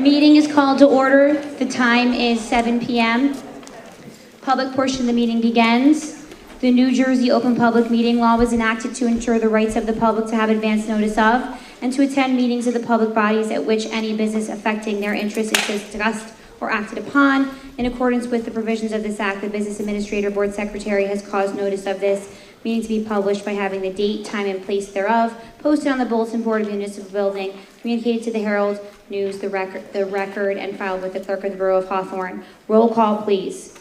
Meeting is called to order. The time is 7 p.m. Public portion of the meeting begins. The New Jersey Open Public Meeting Law was enacted to ensure the rights of the public to have advance notice of and to attend meetings of the public bodies at which any business affecting their interests is discussed or acted upon. In accordance with the provisions of this act, the Business Administrator Board Secretary has caused notice of this meeting to be published by having the date, time, and place thereof posted on the Bulletin Board of the Municipal Building, communicated to the Herald News, the record, and filed with the Clerk of the Borough of Hawthorne. Roll call, please.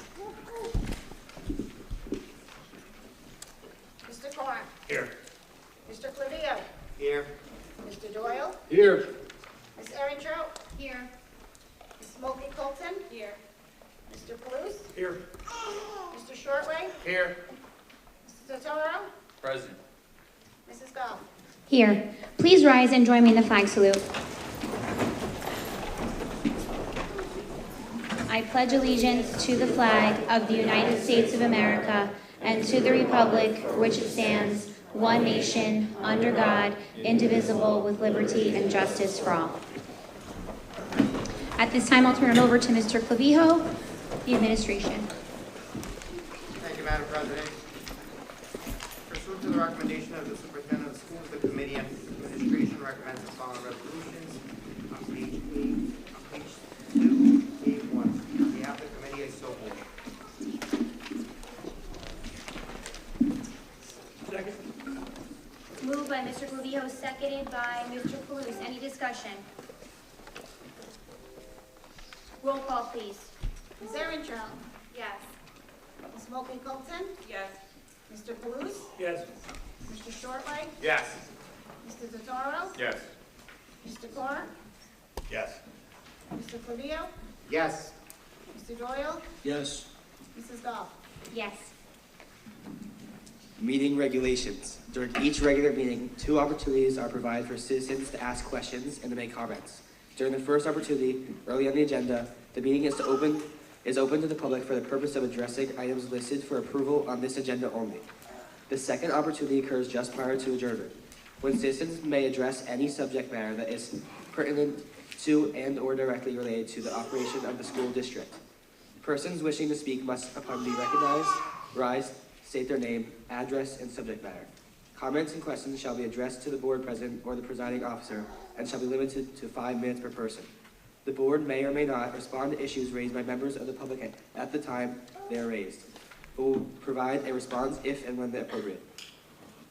Mr. Carr. Here. Mr. Clavio. Here. Mr. Doyle. Here. Ms. Erentrout. Here. Ms. Smokey Colton. Here. Mr. Palouse. Here. Mr. Shortway. Here. Mr. Totoro. Present. Mrs. Goff. Here. Please rise and join me in the flag salute. I pledge allegiance to the flag of the United States of America and to the republic for which it stands, one nation, under God, indivisible, with liberty and justice for all. At this time, I'll turn it over to Mr. Clavijo, the administration. Thank you, Madam President. Pursuant to the recommendation of the Superintendent of Schools, the Committee and Administration recommends the following resolutions on page 2, A1. On behalf of the committee, I so move. Second. Moved by Mr. Clavijo, seconded by Mr. Palouse. Any discussion? Roll call, please. Ms. Erentrout. Yes. Ms. Smokey Colton. Yes. Mr. Palouse. Yes. Mr. Shortway. Yes. Mr. Totoro. Yes. Mr. Carr. Yes. Mr. Clavio. Yes. Mr. Doyle. Yes. Mrs. Goff. Yes. Meeting regulations. During each regular meeting, 2 opportunities are provided for citizens to ask questions and to make comments. During the first opportunity, early on the agenda, the meeting is open to the public for the purpose of addressing items listed for approval on this agenda only. The second opportunity occurs just prior to adjournment, when citizens may address any subject matter that is pertinent to and or directly related to the operation of the school district. Persons wishing to speak must, upon being recognized, rise, state their name, address, and subject matter. Comments and questions shall be addressed to the board president or the presiding officer and shall be limited to 5 minutes per person. The board may or may not respond to issues raised by members of the public at the time they are raised, but will provide a response if and when appropriate.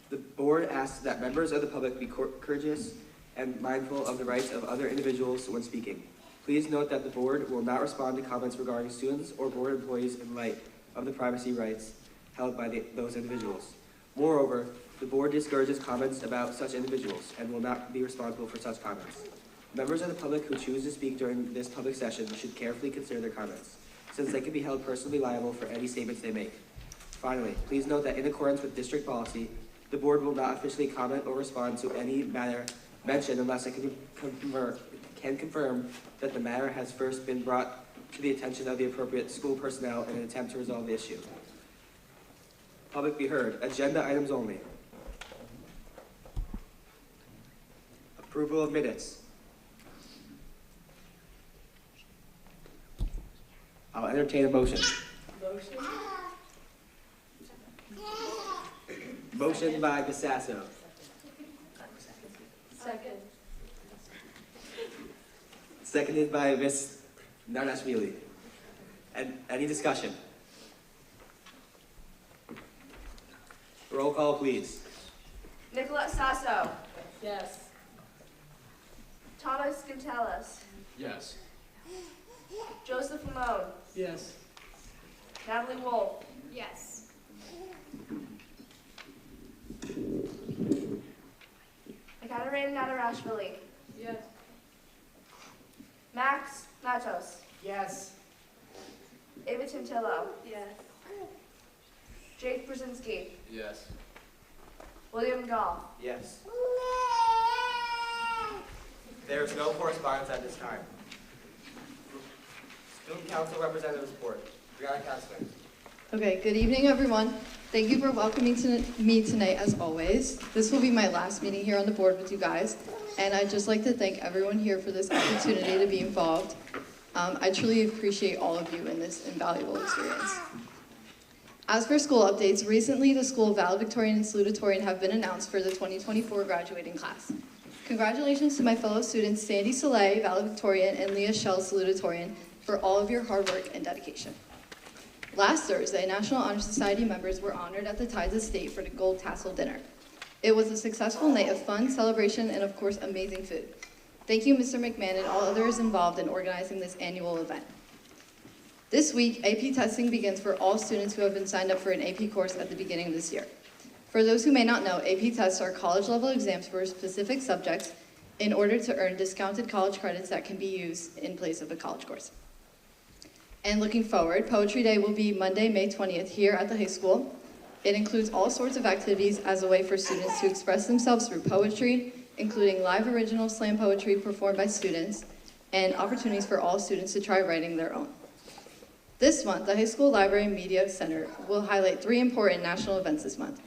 The board asks that members of the public be courteous and mindful of the rights of other individuals when speaking. Please note that the board will not respond to comments regarding students or board employees in light of the privacy rights held by those individuals. Moreover, the board discourages comments about such individuals and will not be responsible for such comments. Members of the public who choose to speak during this public session should carefully consider their comments, since they can be held personally liable for any statements they make. Finally, please note that in accordance with district policy, the board will not officially comment or respond to any matter mentioned unless it can confirm that the matter has first been brought to the attention of the appropriate school personnel in an attempt to resolve the issue. Public be heard. Agenda items only. Approval of minutes. I'll entertain a motion. Motion? Motion by Gasasso. Second. Seconded by Ms. Narnashvili. And any discussion? Roll call, please. Nicolette Sasso. Yes. Thomas Gonzalez. Yes. Joseph Lamone. Yes. Natalie Wolf. Yes. Ekaterina Nadarashvili. Yes. Max Matos. Yes. Ava Tintillo. Yes. Jake Brzezinski. Yes. William Goff. Yes. There is no correspondence at this time. Student Council Representatives Report. Brianna Councilman. Okay, good evening, everyone. Thank you for welcoming me tonight, as always. This will be my last meeting here on the board with you guys. and I'd just like to thank everyone here for this opportunity to be involved. I truly appreciate all of you in this invaluable experience. As for school updates, recently the School valedictorian and salutatorian have been announced for the 2024 graduating class. Congratulations to my fellow students Sandy Soleil, valedictorian, and Leah Shell, salutatorian, for all of your hard work and dedication. Last Thursday, National Honor Society members were honored at the Tides of State for the Gold Tassel Dinner. It was a successful night of fun, celebration, and of course, amazing food. Thank you, Mr. McMahon, and all others involved in organizing this annual event. This week, AP testing begins for all students who have been signed up for an AP course at the beginning of this year. For those who may not know, AP tests are college-level exams for specific subjects in order to earn discounted college credits that can be used in place of a college course. And looking forward, Poetry Day will be Monday, May 20th here at the high school. It includes all sorts of activities as a way for students to express themselves through poetry, including live original slam poetry performed by students, and opportunities for all students to try writing their own. This month, the High School Library and Media Center will highlight 3 important national events this month: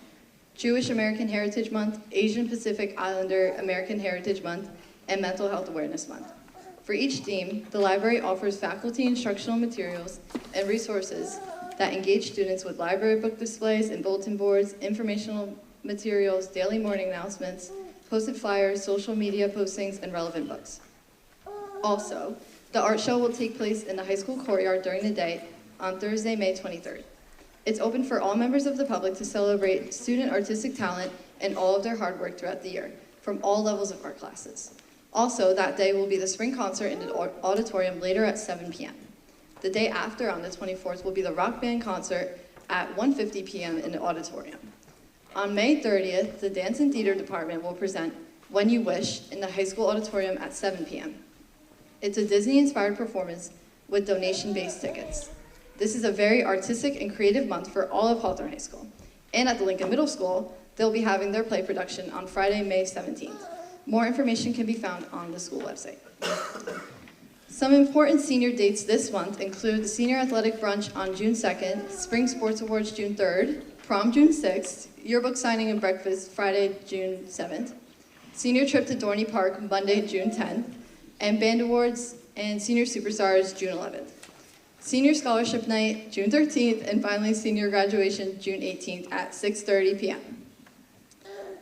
Jewish American Heritage Month, Asian Pacific Islander American Heritage Month, and Mental Health Awareness Month. For each theme, the library offers faculty instructional materials and resources that engage students with library book displays and bulletin boards, informational materials, daily morning announcements, posted flyers, social media postings, and relevant books. Also, the art show will take place in the high school courtyard during the day on Thursday, May 23rd. It's open for all members of the public to celebrate student artistic talent and all of their hard work throughout the year, from all levels of art classes. Also, that day will be the spring concert in the auditorium later at 7 p.m. The day after, on the 24th, will be the rock band concert at 1:50 p.m. in the auditorium. On May 30th, the Dance and Theater Department will present When You Wish in the high school auditorium at 7 p.m. It's a Disney-inspired performance with donation-based tickets. This is a very artistic and creative month for all of Hawthorne High School. And at the Lincoln Middle School, they'll be having their play production on Friday, May 17th. More information can be found on the school website. Some important senior dates this month include the Senior Athletic Brunch on June 2nd, Spring Sports Awards June 3rd, Prom June 6th, Yearbook Signing and Breakfast Friday, June 7th, Senior Trip to Dorney Park Monday, June 10th, and Band Awards and Senior Superstars June 11th. Senior Scholarship Night June 13th, and finally Senior Graduation June 18th at 6:30 p.m.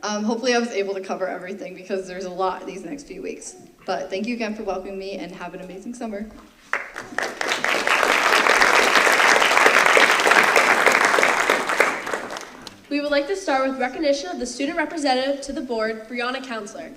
Hopefully I was able to cover everything because there's a lot these next few weeks. But thank you again for welcoming me, and have an amazing summer. We would like to start with recognition of the student representative to the board, Brianna Counselor.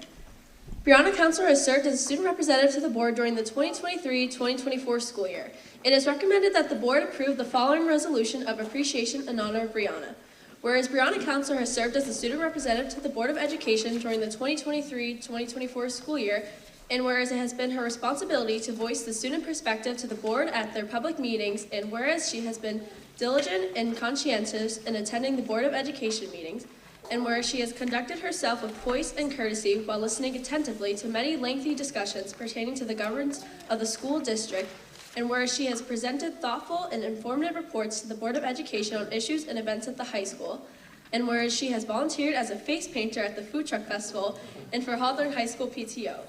Brianna Counselor has served as a student representative to the board during the 2023-2024 school year. It is recommended that the board approve the following resolution of appreciation in honor of Brianna. Whereas Brianna Counselor has served as the student representative to the Board of Education during the 2023-2024 school year, and whereas it has been her responsibility to voice the student perspective to the board at their public meetings, and whereas she has been diligent and conscientious in attending the Board of Education meetings, and whereas she has conducted herself with poise and courtesy while listening attentively to many lengthy discussions pertaining to the governance of the school district, and whereas she has presented thoughtful and informative reports to the Board of Education on issues and events at the high school, and whereas she has volunteered as a face painter at the Food Truck Festival and for Hawthorne High School PTO,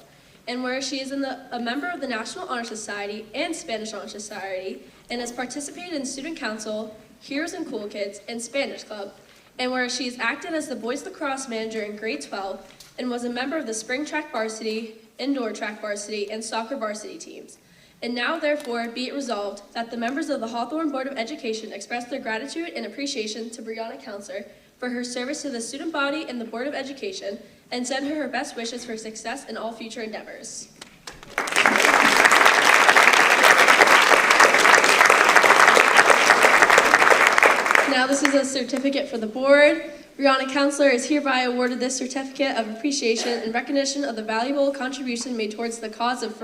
and whereas she is a member of the National Honor Society and Spanish Honor Society, and has participated in Student Council, Heroes and Cool Kids, and Spanish Club, and whereas she has acted as the boys lacrosse manager in grade 12, and was a member of the spring track varsity, indoor track varsity, and soccer varsity teams. And now, therefore, be it resolved that the members of the Hawthorne Board of Education express their gratitude and appreciation to Brianna Counselor for her service to the student body and the Board of Education, and send her best wishes for success in all future endeavors. Now this is a certificate for the board. Brianna Counselor is hereby awarded this certificate of appreciation in recognition of the valuable contribution made towards the cause of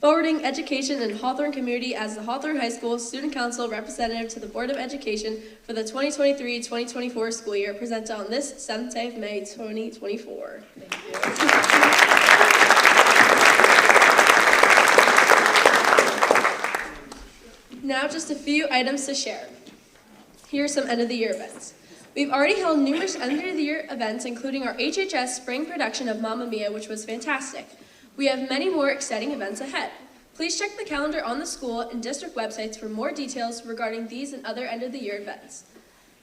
forwarding education in Hawthorne community as the Hawthorne High School Student Council representative to the Board of Education for the 2023-2024 school year, presented on this 7th day of May 2024. Thank you. Now just a few items to share. Here are some end of the year events. We've already held numerous end-of-the-year events, including our HHS spring production of Mamma Mia, which was fantastic. We have many more exciting events ahead. Please check the calendar on the school and district websites for more details regarding these and other end-of-the-year events.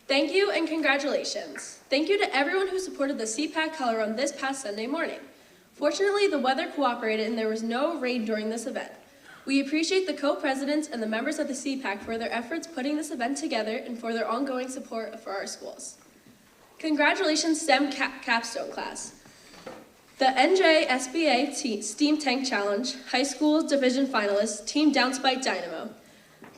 Thank you and congratulations. Thank you to everyone who supported the CPAC color run this past Sunday morning. Fortunately, the weather cooperated and there was no rain during this event. We appreciate the co-presidents and the members of the CPAC for their efforts putting this event together and for their ongoing support for our schools. Congratulations, STEM capstone class. The NJSBA STEAM Tank Challenge High School Division finalists, Team Downspike Dynamo.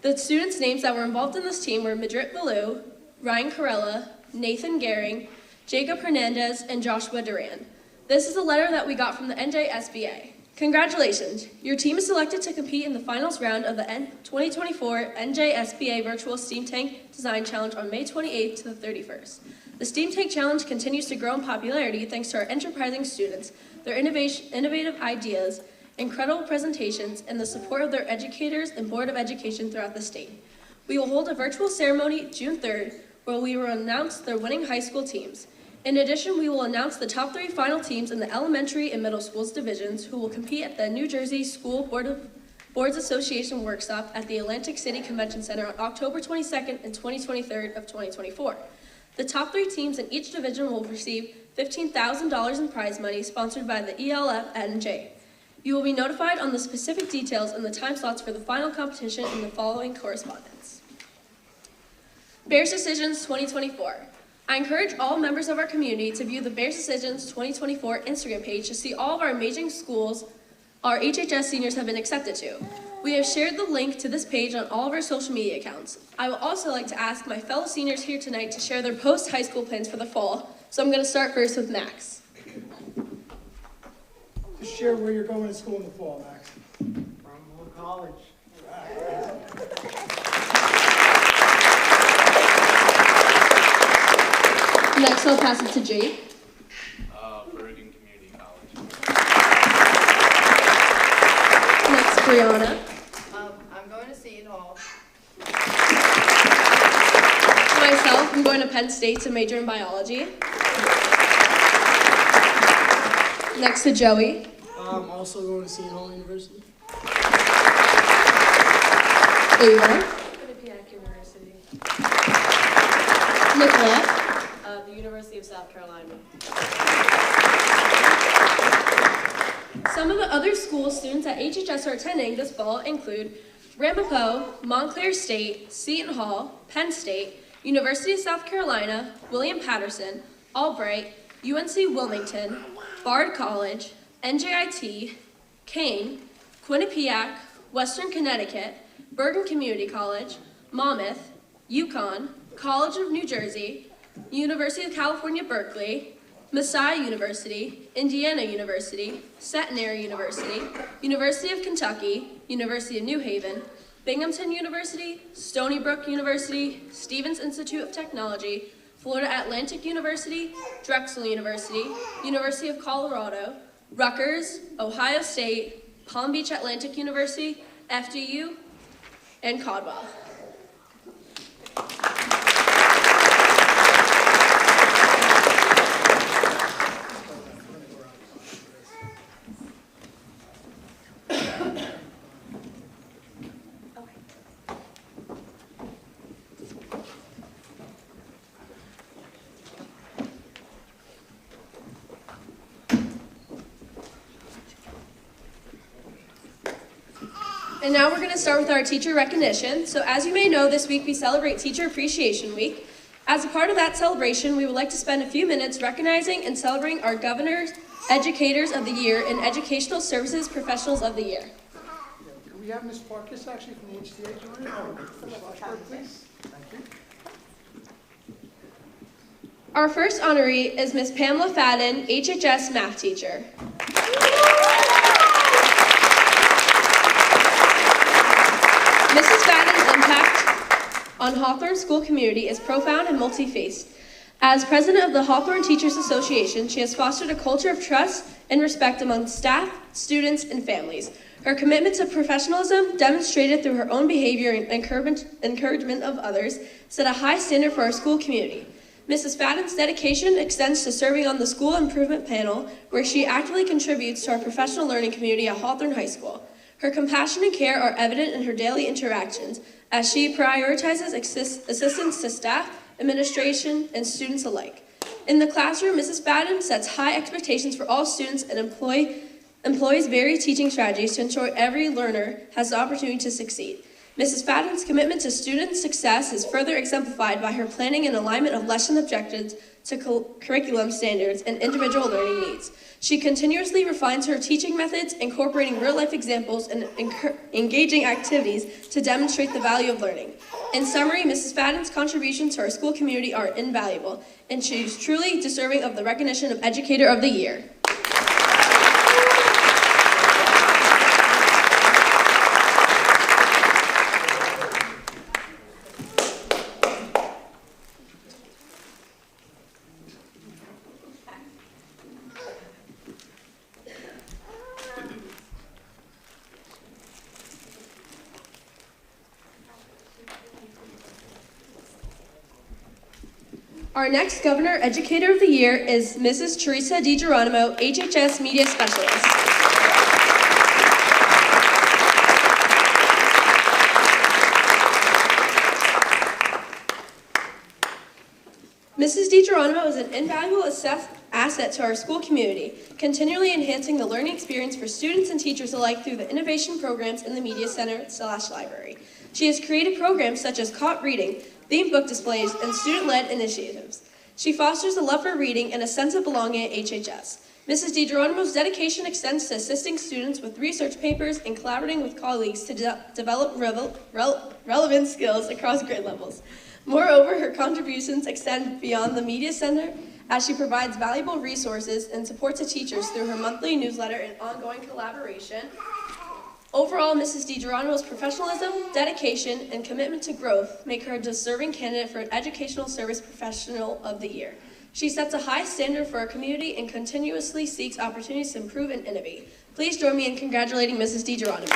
The students' names that were involved in this team were Madrit Ballou, Ryan Corella, Nathan Gehring, Jacob Hernandez, and Joshua Duran. This is a letter that we got from the NJSBA. Congratulations! Your team is selected to compete in the finals round of the 2024 NJSBA Virtual Steam Tank Design Challenge on May 28th to the 31st. The Steam Tank Challenge continues to grow in popularity thanks to our enterprising students, their innovative ideas, incredible presentations, and the support of their educators and Board of Education throughout the state. We will hold a virtual ceremony June 3rd where we will announce the winning high school teams. In addition, we will announce the top 3 final teams in the elementary and middle schools divisions who will compete at the New Jersey School Boards Association workshop at the Atlantic City Convention Center on October 22nd and 23rd of 2024. The top 3 teams in each division will receive $15,000 in prize money sponsored by the ELF NJ. You will be notified on the specific details and the time slots for the final competition in the following correspondence. Bears Decisions 2024. I encourage all members of our community to view the Bears Decisions 2024 Instagram page to see all of our amazing schools our HHS seniors have been accepted to. We have shared the link to this page on all of our social media accounts. I would also like to ask my fellow seniors here tonight to share their post-high school plans for the fall. So I'm going to start first with Max. Just share where you're going to school in the fall, Max. From college. Next, I'll pass it to Jake. Bergen Community College. Next, Brianna. I'm going to Seton Hall. Myself, I'm going to Penn State to major in biology. Next to Joey. I'm also going to Seton Hall University. Ava. Quinnipiac University. Nicolette. The University of South Carolina. Some of the other school students at HHS are attending this fall include Ramapo, Montclair State, Seton Hall, Penn State, University of South Carolina, William Patterson, Albright, UNC Wilmington, Bard College, NJIT, Kane, Quinnipiac, Western Connecticut, Bergen Community College, Monmouth, UConn, College of New Jersey, University of California, Berkeley, Messiah University, Indiana University, Centenary University, University of Kentucky, University of New Haven, Binghamton University, Stony Brook University, Stevens Institute of Technology, Florida Atlantic University, Drexel University, University of Colorado, Rutgers, Ohio State, Palm Beach Atlantic University, FDU, and Caldwell. And now we're going to start with our teacher recognition. So as you may know, this week we celebrate Teacher Appreciation Week. As a part of that celebration, we would like to spend a few minutes recognizing and celebrating our Governor's Educators of the Year and Educational Services Professionals of the Year. Can we have Ms. Farkas actually from the HTA join? Please. Thank you. Our first honoree is Ms. Pamela Fadden, HHS math teacher. Mrs. Fadden's impact on Hawthorne school community is profound and multi-faced. As president of the Hawthorne Teachers Association, she has fostered a culture of trust and respect among staff, students, and families. Her commitment to professionalism, demonstrated through her own behavior and encouragement of others, set a high standard for our school community. Mrs. Fadden's dedication extends to serving on the school improvement panel, where she actively contributes to our professional learning community at Hawthorne High School. Her compassion and care are evident in her daily interactions, as she prioritizes assistance to staff, administration, and students alike. In the classroom, Mrs. Fadden sets high expectations for all students and employs varied teaching strategies to ensure every learner has the opportunity to succeed. Mrs. Fadden's commitment to student success is further exemplified by her planning and alignment of lesson objectives to curriculum standards and individual learning needs. She continuously refines her teaching methods, incorporating real-life examples and engaging activities to demonstrate the value of learning. In summary, Mrs. Fadden's contributions to our school community are invaluable, and she is truly deserving of the recognition of Educator of the Year. Our next Governor Educator of the Year is Mrs. Teresa DiGeronimo, HHS Media Specialist. Mrs. DiGeronimo is an invaluable asset to our school community, continually enhancing the learning experience for students and teachers alike through the innovation programs in the Media Center/library. She has created programs such as Caught Reading, themed book displays, and student-led initiatives. She fosters a love for reading and a sense of belonging at HHS. Mrs. DiGeronimo's dedication extends to assisting students with research papers and collaborating with colleagues to develop relevant skills across grade levels. Moreover, her contributions extend beyond the Media Center as she provides valuable resources and supports the teachers through her monthly newsletter and ongoing collaboration. Overall, Mrs. DiGeronimo's professionalism, dedication, and commitment to growth make her a deserving candidate for an Educational Service Professional of the Year. She sets a high standard for our community and continuously seeks opportunities to improve and innovate. Please join me in congratulating Mrs. DiGeronimo.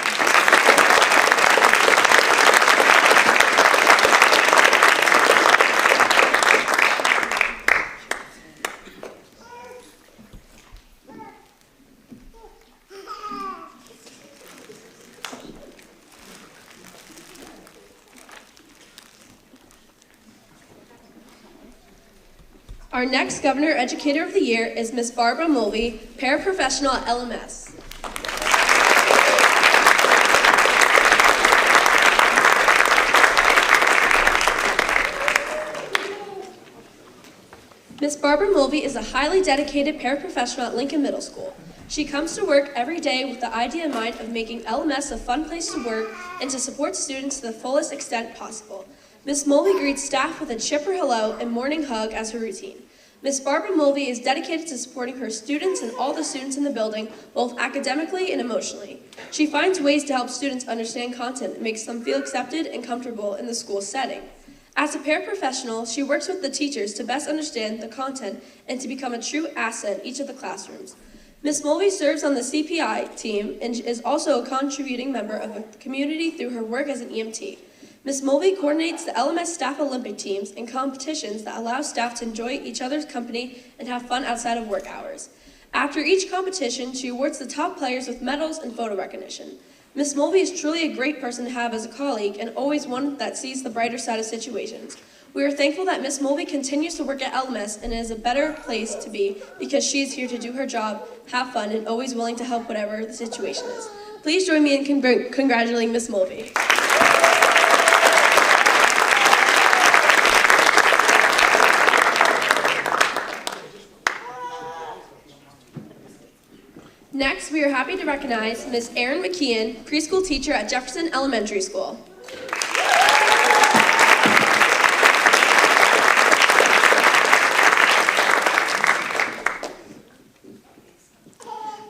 Our next Governor Educator of the Year is Ms. Barbara Mulvey, paraprofessional at LMS. Ms. Barbara Mulvey is a highly dedicated paraprofessional at Lincoln Middle School. She comes to work every day with the idea in mind of making LMS a fun place to work and to support students to the fullest extent possible. Ms. Mulvey greets staff with a chipper hello and morning hug as her routine. Ms. Barbara Mulvey is dedicated to supporting her students and all the students in the building, both academically and emotionally. She finds ways to help students understand content that makes them feel accepted and comfortable in the school setting. As a paraprofessional, she works with the teachers to best understand the content and to become a true asset in each of the classrooms. Ms. Mulvey serves on the CPI team and is also a contributing member of the community through her work as an EMT. Ms. Mulvey coordinates the LMS staff Olympic teams and competitions that allow staff to enjoy each other's company and have fun outside of work hours. After each competition, she awards the top players with medals and photo recognition. Ms. Mulvey is truly a great person to have as a colleague and always one that sees the brighter side of situations. We are thankful that Ms. Mulvey continues to work at LMS and is a better place to be because she is here to do her job, have fun, and always willing to help whatever the situation is. Please join me in congratulating Ms. Mulvey. Next, we are happy to recognize Ms. Erin McKeon, preschool teacher at Jefferson Elementary School.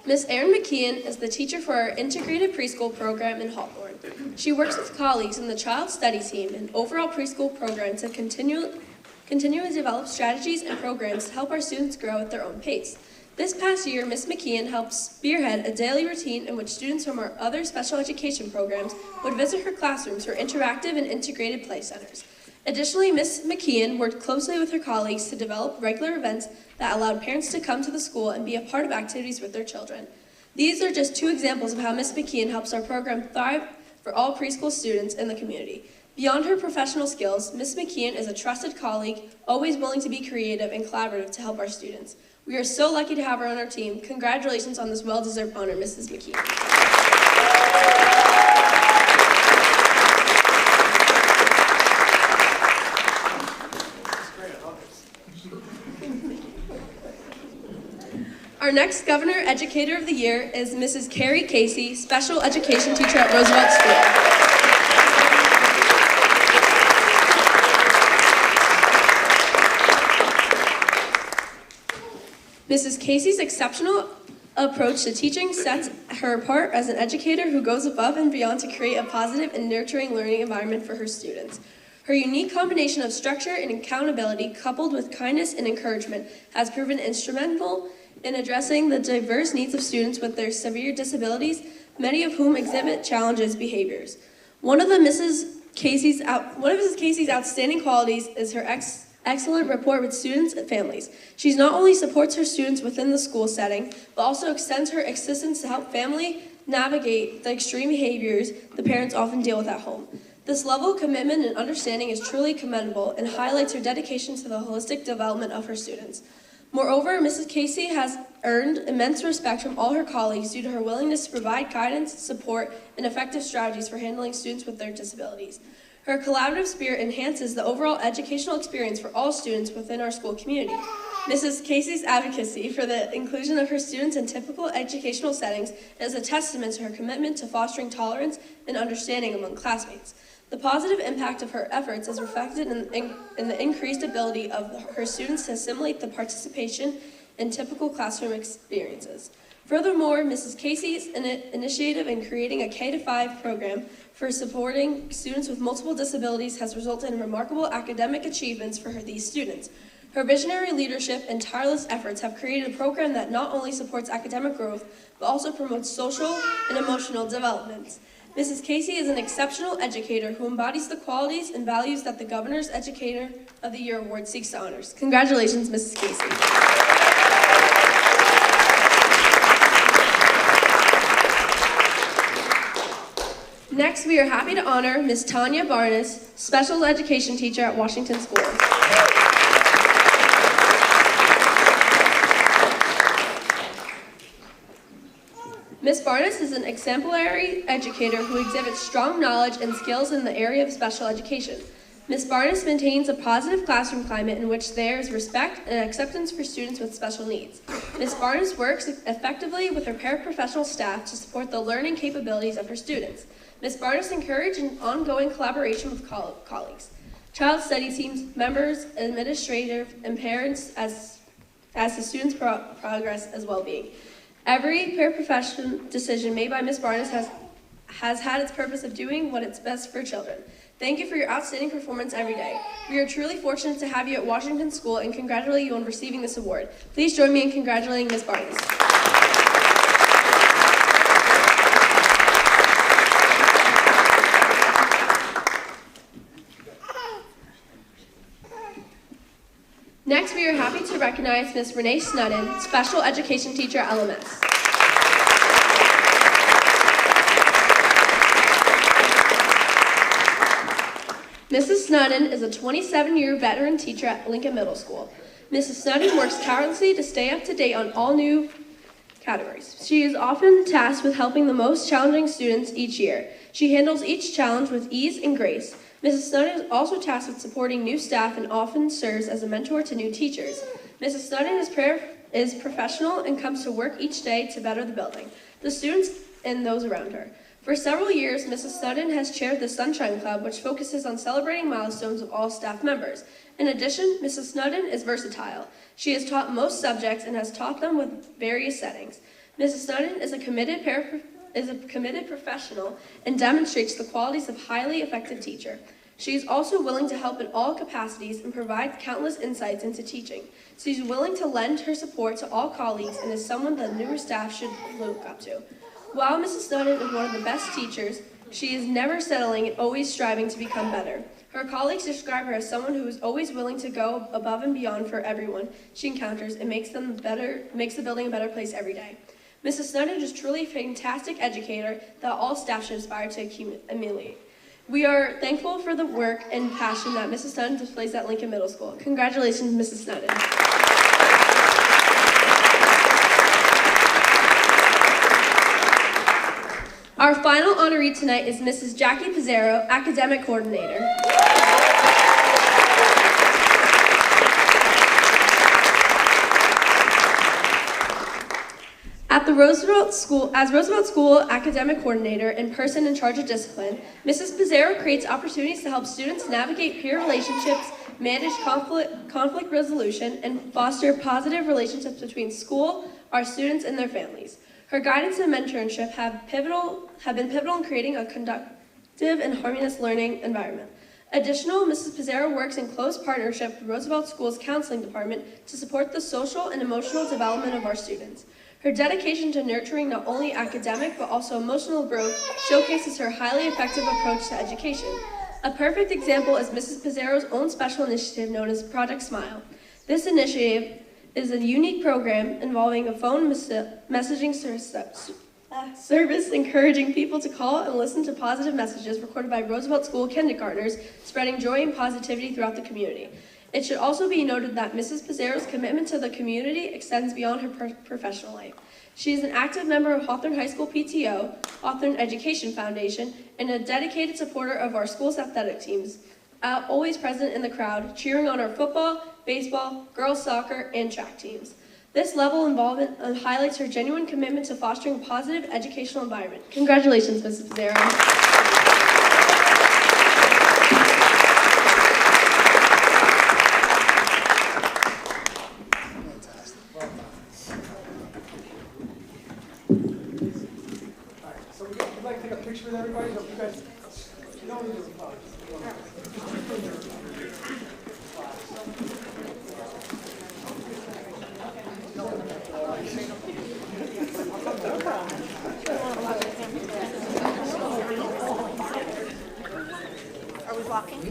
Ms. Erin McKeon is the teacher for our integrated preschool program in Hawthorne. She works with colleagues in the child study team and overall preschool program to continually develop strategies and programs to help our students grow at their own pace. This past year, Ms. McKeon helped spearhead a daily routine in which students from our other special education programs would visit her classrooms for interactive and integrated play centers. Additionally, Ms. McKeon worked closely with her colleagues to develop regular events that allowed parents to come to the school and be a part of activities with their children. These are just two examples of how Ms. McKeon helps our program thrive for all preschool students in the community. Beyond her professional skills, Ms. McKeon is a trusted colleague, always willing to be creative and collaborative to help our students. We are so lucky to have her on our team. Congratulations on this well-deserved honor, Mrs. McKeon. Our next Governor Educator of the Year is Mrs. Carrie Casey, Special Education Teacher at Roosevelt School. Mrs. Casey's exceptional approach to teaching sets her apart as an educator who goes above and beyond to create a positive and nurturing learning environment for her students. Her unique combination of structure and accountability, coupled with kindness and encouragement, has proven instrumental in addressing the diverse needs of students with their severe disabilities, many of whom exhibit challenges behaviors. One of Mrs. Casey's outstanding qualities is her excellent rapport with students and families. She not only supports her students within the school setting, but also extends her assistance to help family navigate the extreme behaviors the parents often deal with at home. This level of commitment and understanding is truly commendable and highlights her dedication to the holistic development of her students. Moreover, Mrs. Casey has earned immense respect from all her colleagues due to her willingness to provide guidance, support, and effective strategies for handling students with their disabilities. Her collaborative spirit enhances the overall educational experience for all students within our school community. Mrs. Casey's advocacy for the inclusion of her students in typical educational settings is a testament to her commitment to fostering tolerance and understanding among classmates. The positive impact of her efforts is reflected in the increased ability of her students to assimilate the participation in typical classroom experiences. Furthermore, Mrs. Casey's initiative in creating a K-5 program for supporting students with multiple disabilities has resulted in remarkable academic achievements for these students. Her visionary leadership and tireless efforts have created a program that not only supports academic growth, but also promotes social and emotional development. Mrs. Casey is an exceptional educator who embodies the qualities and values that the Governor's Educator of the Year Award seeks to honor. Congratulations, Mrs. Casey. Next, we are happy to honor Ms. Tanya Barnes, Special Education Teacher at Washington School. Ms. Barnes is an exemplary educator who exhibits strong knowledge and skills in the area of special education. Ms. Barnes maintains a positive classroom climate in which there is respect and acceptance for students with special needs. Ms. Barnes works effectively with her paraprofessional staff to support the learning capabilities of her students. Ms. Barnes encourages an ongoing collaboration with colleagues, child study teams, members, administrators, and parents as the students' progress as well-being. Every paraprofessional decision made by Ms. Barnes has had its purpose of doing what is best for children. Thank you for your outstanding performance every day. We are truly fortunate to have you at Washington School and congratulate you on receiving this award. Please join me in congratulating Ms. Barnes. Next, we are happy to recognize Ms. Renee Snudden, Special Education Teacher at LMS. Mrs. Snudden is a 27-year veteran teacher at Lincoln Middle School. Mrs. Snudden works tirelessly to stay up to date on all new categories. She is often tasked with helping the most challenging students each year. She handles each challenge with ease and grace. Mrs. Snudden is also tasked with supporting new staff and often serves as a mentor to new teachers. Mrs. Snudden is professional and comes to work each day to better the building, the students, and those around her. For several years, Mrs. Snudden has chaired the Sunshine Club, which focuses on celebrating milestones of all staff members. In addition, Mrs. Snudden is versatile. She has taught most subjects and has taught them with various settings. Mrs. Snudden is a committed professional and demonstrates the qualities of a highly effective teacher. She is also willing to help in all capacities and provides countless insights into teaching. She is willing to lend her support to all colleagues and is someone the newer staff should look up to. While Mrs. Snudden is one of the best teachers, she is never settling and always striving to become better. Her colleagues describe her as someone who is always willing to go above and beyond for everyone she encounters and makes the building a better place every day. Mrs. Snudden is truly a fantastic educator that all staff should aspire to emulate. We are thankful for the work and passion that Mrs. Snudden displays at Lincoln Middle School. Congratulations, Mrs. Snudden. Our final honoree tonight is Mrs. Jackie Pizzaro, Academic Coordinator. As Roosevelt School Academic Coordinator and person in charge of discipline, Mrs. Pizzaro creates opportunities to help students navigate peer relationships, manage conflict resolution, and foster positive relationships between school, our students, and their families. Her guidance and mentorship have been pivotal in creating a conducive and harmonious learning environment. Additionally, Mrs. Pizzaro works in close partnership with Roosevelt School's counseling department to support the social and emotional development of our students. Her dedication to nurturing not only academic but also emotional growth showcases her highly effective approach to education. A perfect example is Mrs. Pizzaro's own special initiative known as Project Smile. This initiative is a unique program involving a phone messaging service encouraging people to call and listen to positive messages recorded by Roosevelt School kindergartners, spreading joy and positivity throughout the community. It should also be noted that Mrs. Pizzaro's commitment to the community extends beyond her professional life. She is an active member of Hawthorne High School PTO, Hawthorne Education Foundation, and a dedicated supporter of our school's athletic teams, always present in the crowd, cheering on our football, baseball, girls soccer, and track teams. This level of involvement highlights her genuine commitment to fostering a positive educational environment. Congratulations, Mrs. Pizzaro. I'd like to take a picture with everybody, so if you guys, you don't need to pause. Are we walking?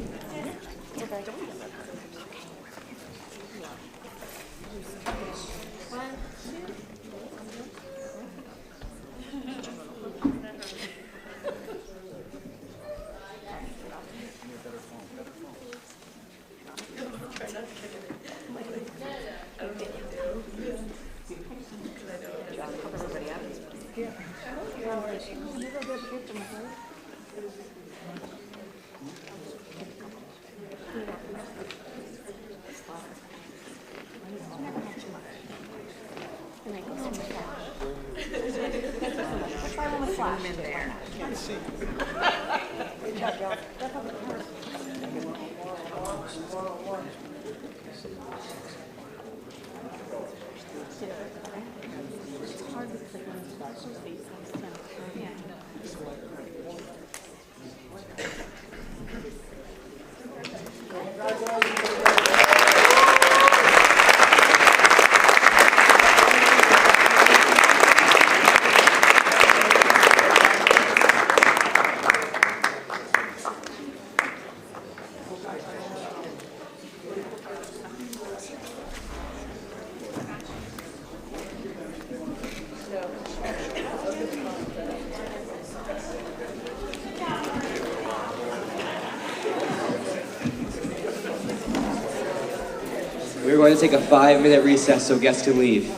We're going to take a 5-minute recess so guests can leave.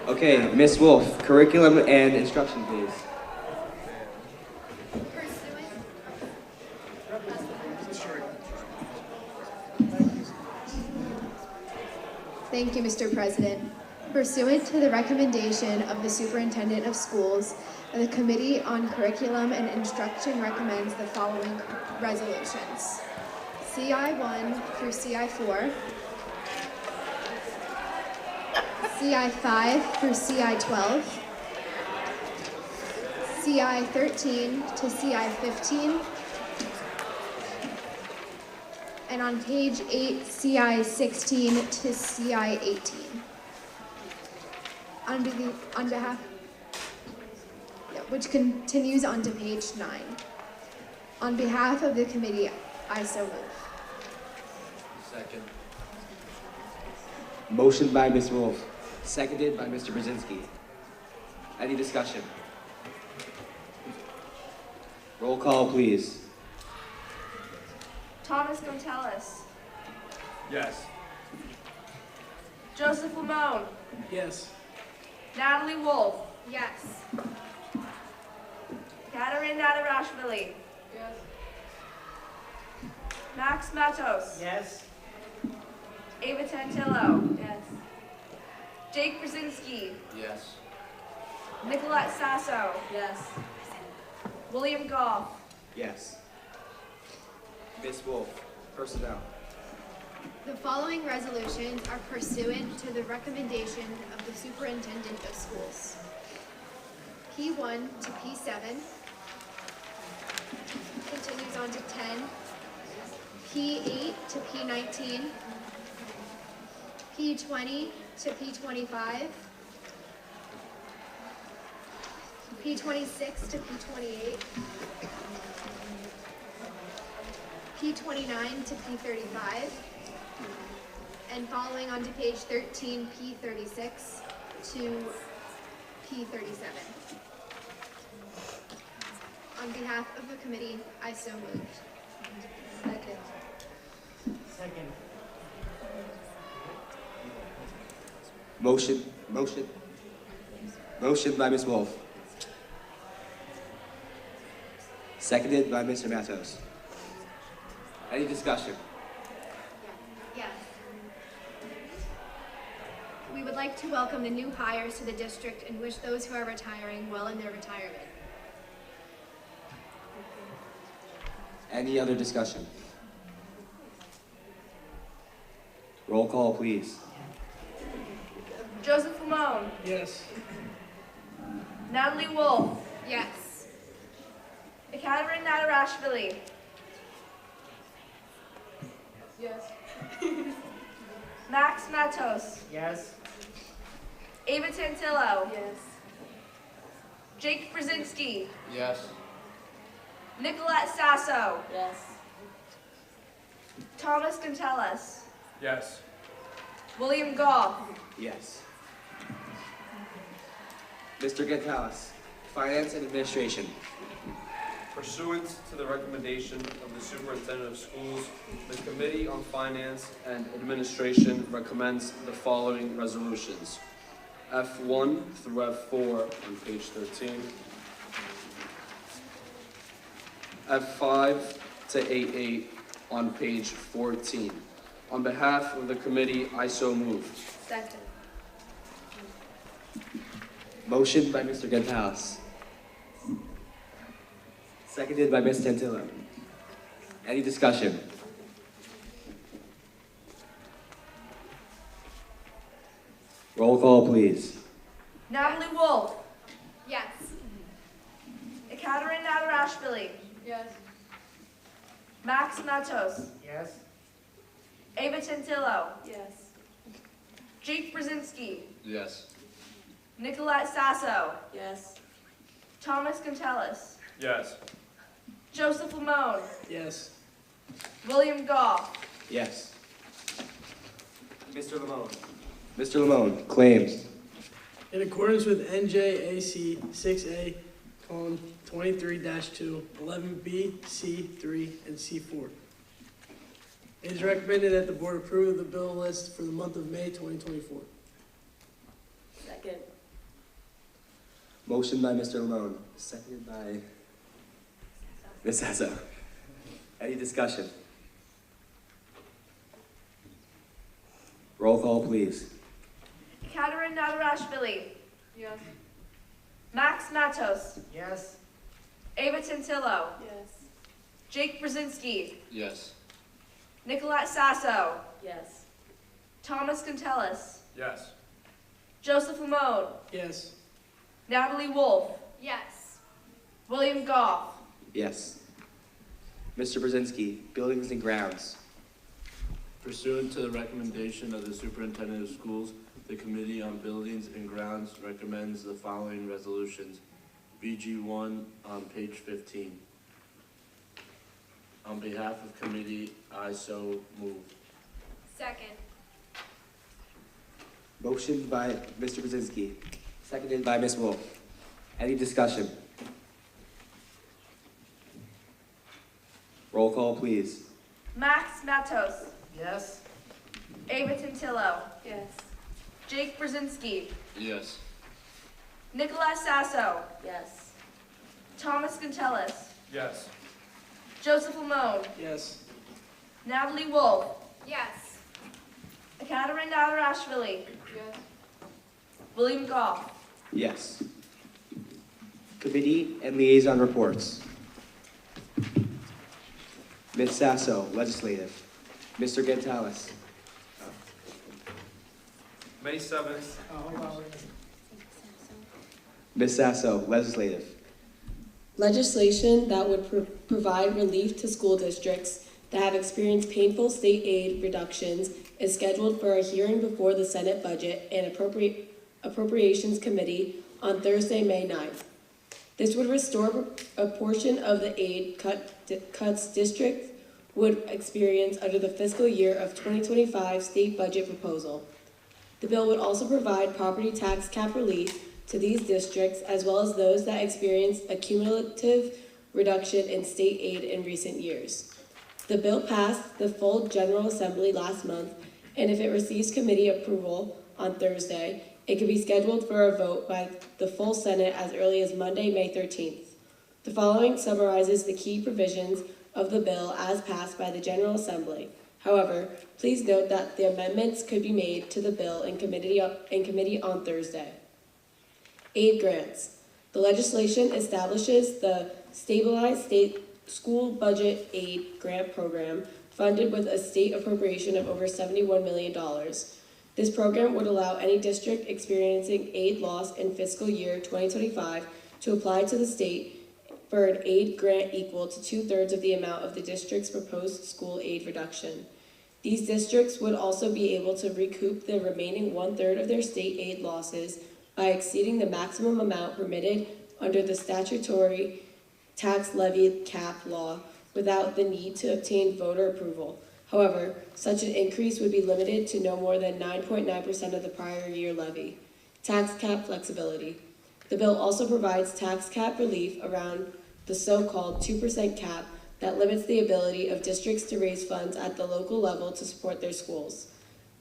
Okay, Ms. Wolf, curriculum and instruction, please. Thank you, Mr. President. Pursuant to the recommendation of the Superintendent of Schools, the Committee on Curriculum and Instruction recommends the following resolutions. CI1 through CI4, CI5 through CI12, CI13 to CI15, and on page 8, CI16 to CI18. On behalf, which continues on to page 9. On behalf of the committee, I so move. Second. Motion by Ms. Wolf, seconded by Mr. Brzezinski. Any discussion? Roll call, please. Thomas Gonzalez. Yes. Joseph Lamone. Yes. Natalie Wolf. Yes. Katerin Nadarashvili. Yes. Max Matos. Yes. Ava Tantillo. Yes. Jake Brzezinski. Yes. Nicolette Sasso. Yes. William Goff. Yes. Ms. Wolf, personnel. The following resolutions are pursuant to the recommendation of the Superintendent of Schools. P1 to P7, continues on to 10, P8 to P19, P20 to P25, P26 to P28, P29 to P35, and following on to page 13, P36 to P37. On behalf of the committee, I so moved. Second. Second. Motion by Ms. Wolf. Seconded by Mr. Matos. Any discussion? Yes. We would like to welcome the new hires to the district and wish those who are retiring well in their retirement. Any other discussion? Roll call, please. Joseph Lamone. Yes. Natalie Wolf. Yes. Katerin Nadarashvili. Yes. Max Matos. Yes. Ava Tantillo. Yes. Jake Brzezinski. Yes. Nicolette Sasso. Yes. Thomas Gonzalez. Yes. William Goff. Yes. Mr. Gonzalez, Finance and Administration. Pursuant to the recommendation of the Superintendent of Schools, the Committee on Finance and Administration recommends the following resolutions. F1 through F4 on page 13. F5 to 88 on page 14. On behalf of the committee, I so move. Second. Motion by Mr. Gonzalez. Seconded by Ms. Tantillo. Any discussion? Roll call, please. Natalie Wolf. Yes. Katerin Nadarashvili. Yes. Max Matos. Yes. Ava Tantillo. Yes. Jake Brzezinski. Yes. Nicolette Sasso. Yes. Thomas Gonzalez. Yes. Joseph Lamone. Yes. William Goff. Yes. Mr. Lamone. Mr. Lamone, claims. In accordance with NJAC 6A, 23-2, 11B, C3, and C4. It is recommended that the board approve the bill list for the month of May 2024. Second. Motion by Mr. Lamone, seconded by Ms. Sasso. Any discussion? Roll call, please. Katerin Nadarashvili. Yes. Max Matos. Yes. Ava Tintillo. Yes. Jake Brzezinski. Yes. Nicolette Sasso. Yes. Thomas Gontellis. Yes. Joseph Lamone. Yes. Natalie Wolf. Yes. William Goff. Yes. Mr. Brzezinski, Buildings and Grounds. Pursuant to the recommendation of the Superintendent of Schools, the Committee on Buildings and Grounds recommends the following resolutions. BG1 on page 15. On behalf of committee, I so move. Second. Motion by Mr. Brzezinski, seconded by Ms. Wolf. Any discussion? Roll call, please. Max Matos. Yes. Ava Tintillo. Yes. Jake Brzezinski. Yes. Nicolette Sasso. Yes. Thomas Gontellis. Yes. Joseph Lamone. Yes. Natalie Wolf. Yes. Katerin Nadarashvili. Yes. William Goff. Yes. Committee and liaison reports. Ms. Sasso, Legislative. Mr. Gonzalez. May 7th, Hold on, wait a minute. Ms. Sasso, Legislative. Legislation that would provide relief to school districts that have experienced painful state aid reductions is scheduled for a hearing before the Senate Budget and Appropriations Committee on Thursday, May 9th. This would restore a portion of the aid cuts districts would experience under the fiscal year of 2025 state budget proposal. The bill would also provide property tax cap relief to these districts as well as those that experienced a cumulative reduction in state aid in recent years. The bill passed the full General Assembly last month, and if it receives committee approval on Thursday, it could be scheduled for a vote by the full Senate as early as Monday, May 13th. The following summarizes the key provisions of the bill as passed by the General Assembly. However, please note that the amendments could be made to the bill in committee on Thursday. Aid grants. The legislation establishes the Stabilized State School Budget Aid Grant Program funded with a state appropriation of over $71 million. This program would allow any district experiencing aid loss in fiscal year 2025 to apply to the state for an aid grant equal to 2/3 of the amount of the district's proposed school aid reduction. These districts would also be able to recoup the remaining 1/3 of their state aid losses by exceeding the maximum amount permitted under the statutory tax levy cap law without the need to obtain voter approval. However, such an increase would be limited to no more than 9.9% of the prior year levy. Tax cap flexibility. The bill also provides tax cap relief around the so-called 2% cap that limits the ability of districts to raise funds at the local level to support their schools.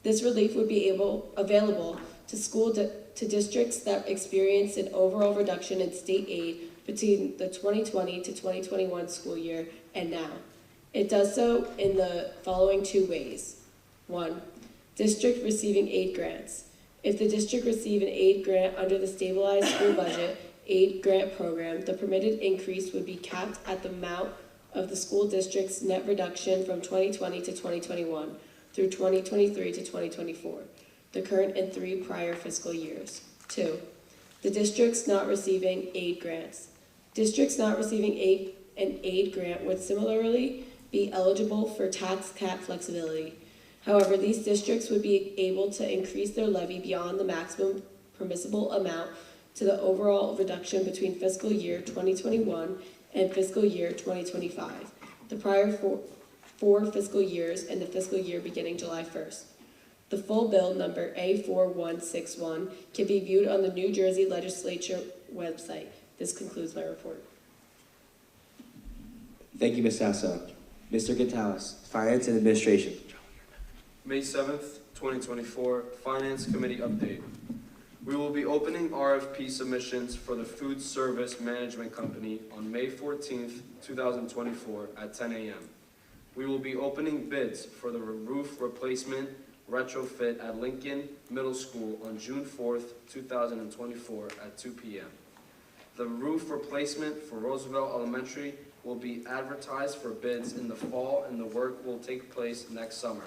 This relief would be available to districts that experienced an overall reduction in state aid between the 2020 to 2021 school year and now. It does so in the following two ways. 1. District receiving aid grants. If the district received an aid grant under the Stabilized School Budget Aid Grant Program, the permitted increase would be capped at the amount of the school district's net reduction from 2020 to 2021 through 2023 to 2024, the current and 3 prior fiscal years. 2. The districts not receiving aid grants. Districts not receiving an aid grant would similarly be eligible for tax cap flexibility. However, these districts would be able to increase their levy beyond the maximum permissible amount to the overall reduction between fiscal year 2021 and fiscal year 2025, the prior four fiscal years and the fiscal year beginning July 1st. The full bill number A4161 can be viewed on the New Jersey Legislature website. This concludes my report. Thank you, Ms. Sasso. Mr. Gonzalez, Finance and Administration. May 7th, 2024, Finance Committee update. We will be opening RFP submissions for the Food Service Management Company on May 14th, 2024 at 10 a.m. We will be opening bids for the roof replacement retrofit at Lincoln Middle School on June 4th, 2024 at 2 p.m. The roof replacement for Roosevelt Elementary will be advertised for bids in the fall, and the work will take place next summer.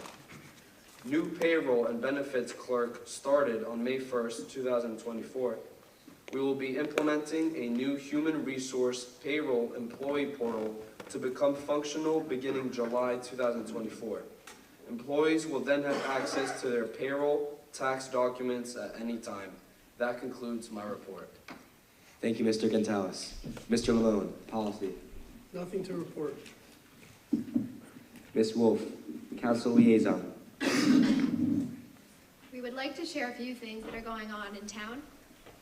New payroll and benefits clerk started on May 1st, 2024. We will be implementing a new human resource payroll employee portal to become functional beginning July 2024. Employees will then have access to their payroll tax documents at any time. That concludes my report. Thank you, Mr. Gonzalez. Mr. Malone, policy. Nothing to report. Ms. Wolf, council liaison. We would like to share a few things that are going on in town.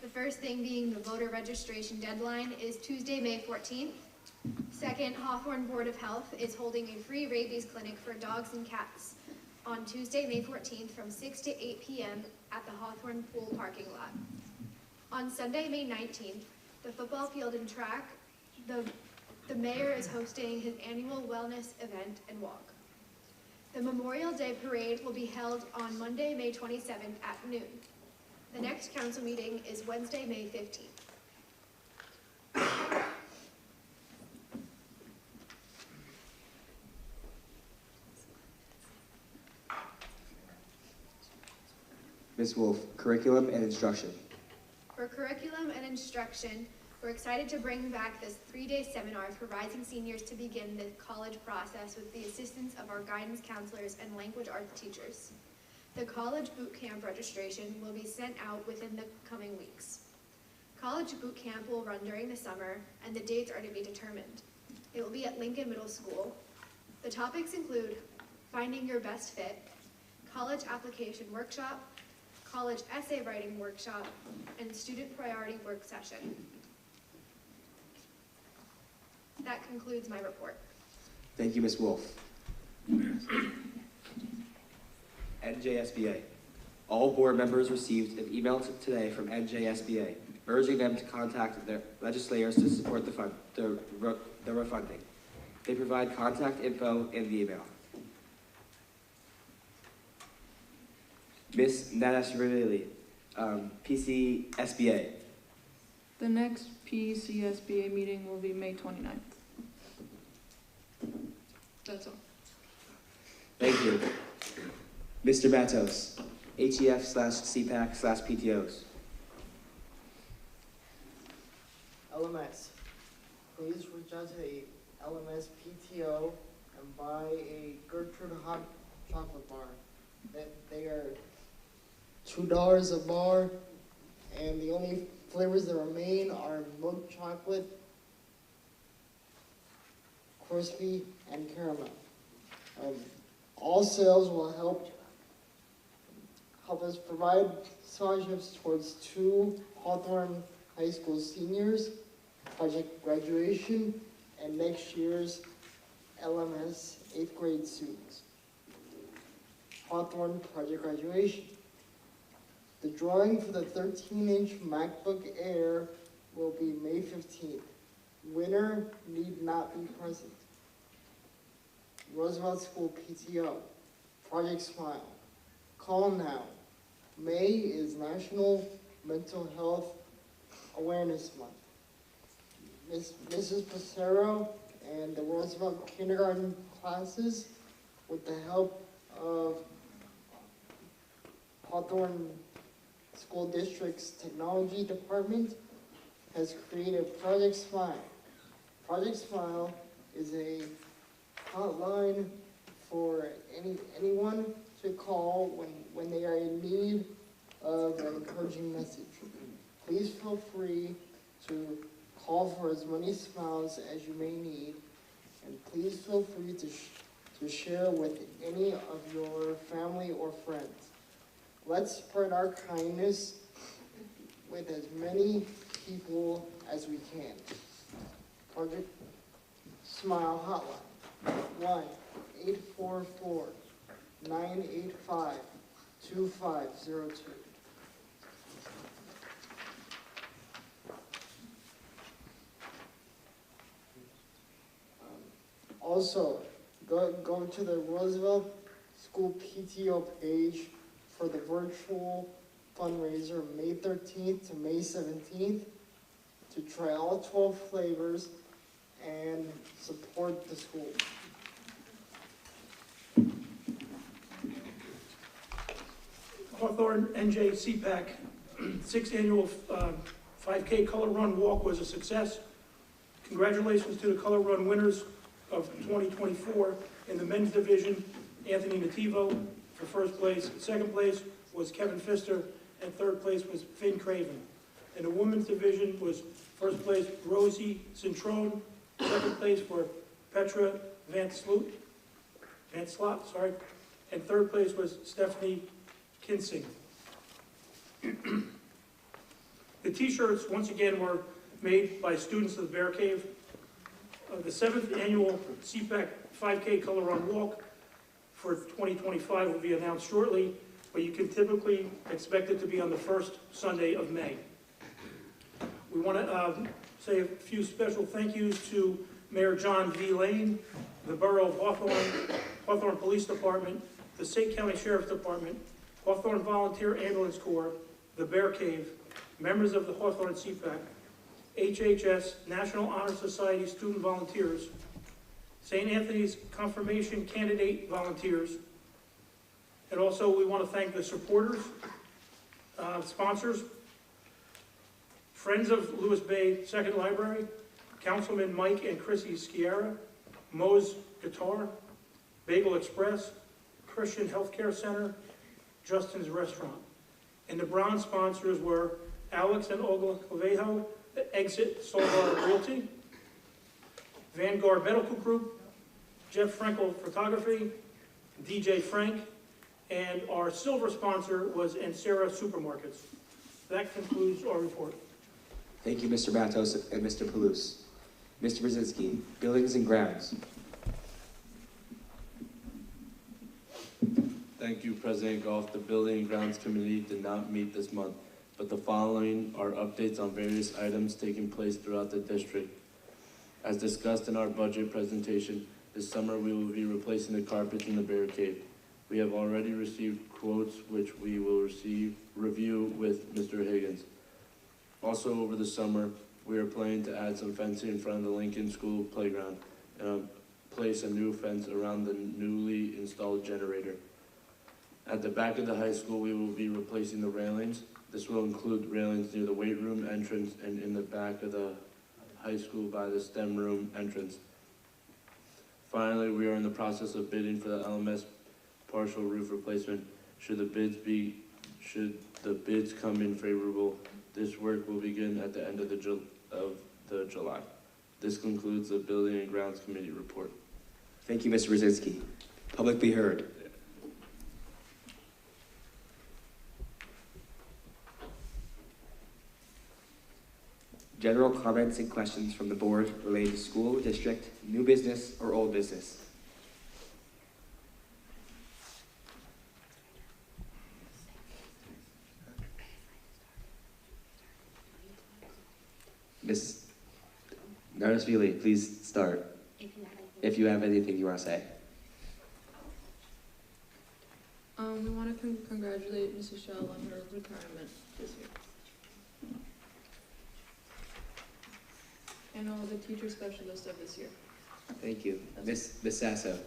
The first thing being the voter registration deadline is Tuesday, May 14th. Second, Hawthorne Board of Health is holding a free rabies clinic for dogs and cats on Tuesday, May 14th from 6 to 8 p.m. at the Hawthorne Pool parking lot. On Sunday, May 19th, the football field and track, the mayor is hosting his annual wellness event and walk. The Memorial Day Parade will be held on Monday, May 27th at noon. The next council meeting is Wednesday, May 15th. Ms. Wolf, curriculum and instruction. For curriculum and instruction, we're excited to bring back this 3-day seminar for rising seniors to begin the college process with the assistance of our guidance counselors and language arts teachers. The college boot camp registration will be sent out within the coming weeks. College boot camp will run during the summer, and the dates are to be determined. It will be at Lincoln Middle School. The topics include finding your best fit, college application workshop, college essay writing workshop, and student priority work session. That concludes my report. Thank you, Ms. Wolf. NJSBA. All board members received an email today from NJSBA urging them to contact their legislators to support the refunding. They provide contact info in the email. Ms. Nadashvili, PCSBA. The next PCSBA meeting will be May 29th. That's all. Thank you. Mr. Matos, HEF/CPAC/PTOs. LMS. Please reach out to the LMS PTO and buy a Gertrude hot chocolate bar. They are $2 a bar, and the only flavors that remain are milk chocolate, crispy, and caramel. All sales will help us provide scholarships towards 2 Hawthorne High School seniors, project graduation, and next year's LMS 8th grade students. Hawthorne project graduation. The drawing for the 13-inch MacBook Air will be May 15th. Winner need not be present. Roosevelt School PTO, Project Smile. Call now. May is National Mental Health Awareness Month. Mrs. Passero and the Roosevelt kindergarten classes, with the help of Hawthorne School District's Technology Department, has created Project Smile. Project Smile is a hotline for anyone to call when they are in need of an encouraging message. Please feel free to call for as many smiles as you may need, and please feel free to share with any of your family or friends. Let's spread our kindness with as many people as we can. Project Smile Hotline, 1-844-985-2502. Also, go to the Roosevelt School PTO page for the virtual fundraiser May 13th to May 17th to try all 12 flavors and support the school. Hawthorne NJ CPAC 6th Annual 5K Color Run Walk was a success. Congratulations to the Color Run winners of 2024. In the men's division, Anthony Nativo for first place. Second place was Kevin Pfister, and third place was Finn Craven. In the women's division was first place Rosie Cintrone, second place for Petra Van Slot, and third place was Stephanie Kinsing. The t-shirts, once again, were made by students of the Bear Cave. The 7th Annual CPAC 5K Color Run Walk for 2025 will be announced shortly, but you can typically expect it to be on the first Sunday of May. We want to say a few special thank yous to Mayor John V. Lane, the Borough of Hawthorne, Hawthorne Police Department, the State County Sheriff's Department, Hawthorne Volunteer Ambulance Corps, the Bear Cave, members of the Hawthorne CPAC, HHS, National Honor Society student volunteers, St. Anthony's Confirmation Candidate volunteers, and also we want to thank the supporters, sponsors, Friends of Lewis Bay Second Library, Councilman Mike and Chrissy Sciarra, Moe's Guitar, Bagel Express, Christian Healthcare Center, Justin's Restaurant. And the bronze sponsors were Alex and Olga Clavejo, Exit Solar Realty, Vanguard Medical Group, Jeff Frankel Photography, DJ Frank, and our silver sponsor was Ancera Supermarkets. That concludes our report. Thank you, Mr. Matos and Mr. Palouse. Mr. Brzezinski, Buildings and Grounds. Thank you, President Goff. The Building and Grounds Committee did not meet this month, but the following are updates on various items taking place throughout the district. As discussed in our budget presentation, this summer we will be replacing the carpets in the Bear Cave. We have already received quotes which we will review with Mr. Higgins. Also over the summer, we are planning to add some fencing in front of the Lincoln School playground and place a new fence around the newly installed generator. At the back of the high school, we will be replacing the railings. This will include railings near the weight room entrance and in the back of the high school by the STEM room entrance. Finally, we are in the process of bidding for the LMS partial roof replacement. Should the bids come in favorable, this work will begin at the end of the July. This concludes the Building and Grounds Committee report. Thank you, Mr. Brzezinski. Public be heard. General comments and questions from the board related to school, district, new business, or old business. Ms. Nardisvili, please start. If you have anything you want to say. We want to congratulate Mrs. Shell on her retirement this year. And all the teacher specialists of this year. Thank you. Ms. Sasso.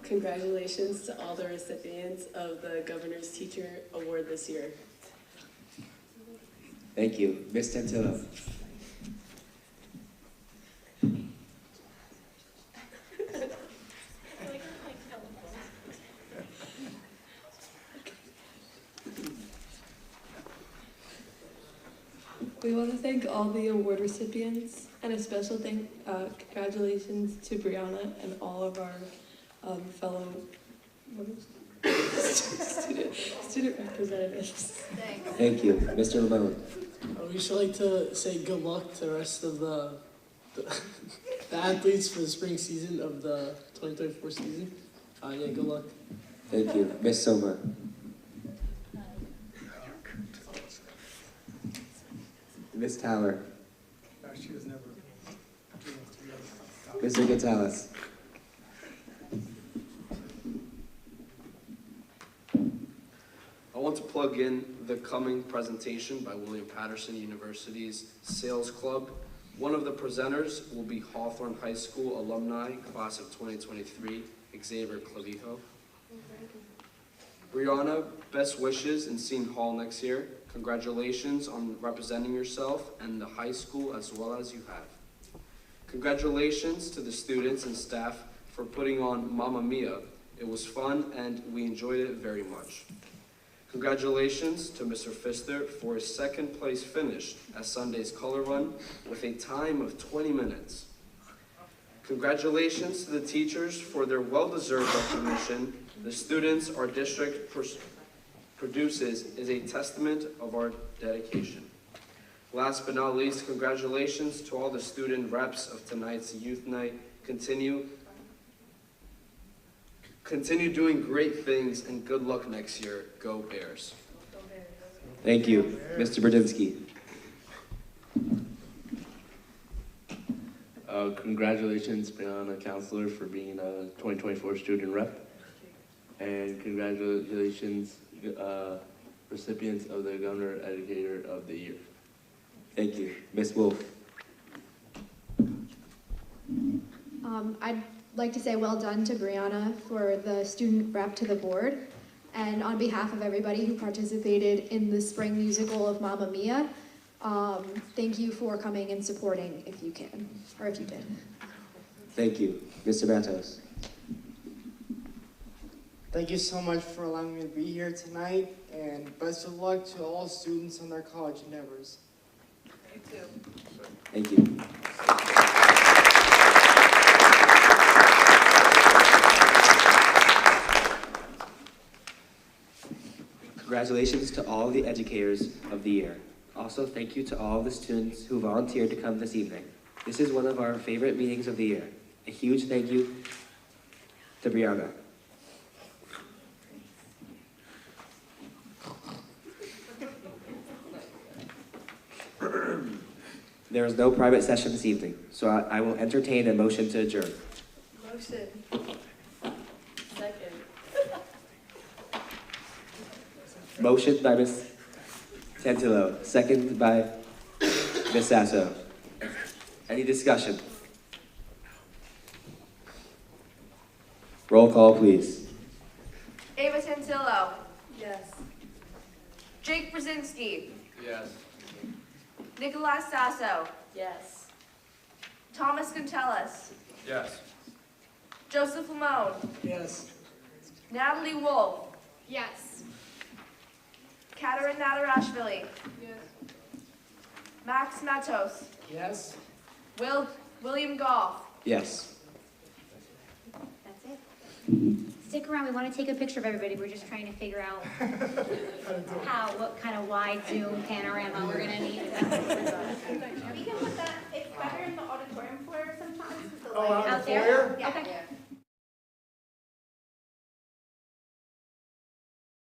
Congratulations to all the recipients of the Governor's Teacher Award this year. Thank you. Ms. Tantillo. We want to thank all the award recipients and a special congratulations to Brianna and all of our fellow student representatives. Thank you. Mr. Lamone. We just like to say good luck to the rest of the athletes for the spring season of the 2024 season. Yeah, good luck. Thank you. Miss Soma. Miss Tower. She was never. Mr. Gonzalez. I want to plug in the coming presentation by William Patterson University's Sales Club. One of the presenters will be Hawthorne High School alumni, class of 2023, Xavier Clavijo. Brianna, best wishes in Seton Hall next year. Congratulations on representing yourself and the high school as well as you have. Congratulations to the students and staff for putting on Mamma Mia. It was fun and we enjoyed it very much. Congratulations to Mr. Pfister for his second place finish at Sunday's Color Run with a time of 20 minutes. Congratulations to the teachers for their well-deserved recognition. The students our district produces is a testament of our dedication. Last but not least, congratulations to all the student reps of tonight's youth night. Continue doing great things and good luck next year. Go Bears. Thank you. Mr. Brzezinski. Congratulations, Brianna Counselor, for being a 2024 student rep. And congratulations, recipients of the Governor Educator of the Year. Thank you. Ms. Wolf. I'd like to say well done to Brianna for the student rep to the board. And on behalf of everybody who participated in the spring musical of Mamma Mia, thank you for coming and supporting if you can, or if you did. Thank you. Mr. Matos. Thank you so much for allowing me to be here tonight, and best of luck to all students on their college endeavors. You too. Thank you. Congratulations to all the educators of the year. Also, thank you to all the students who volunteered to come this evening. This is one of our favorite meetings of the year. A huge thank you to Brianna. There is no private session this evening, so I will entertain a motion to adjourn. Motion. Second. Motion by Ms. Tantillo, second by Ms. Sasso. Any discussion? Roll call, please. Ava Tantillo. Yes. Jake Brzezinski. Yes. Nicolás Sasso. Yes. Thomas Gontellis. Yes. Joseph Lamone. Yes. Natalie Wolf. Yes. Katerin Nadarashvili. Yes. Max Matos. Yes. William Goff. Yes. That's it. Stick around, we want to take a picture of everybody. We're just trying to figure out what kind of wide zoom panorama we're gonna need. We can put that, it's better in the auditorium floor sometimes. Oh, out in the Out there? foyer? Okay.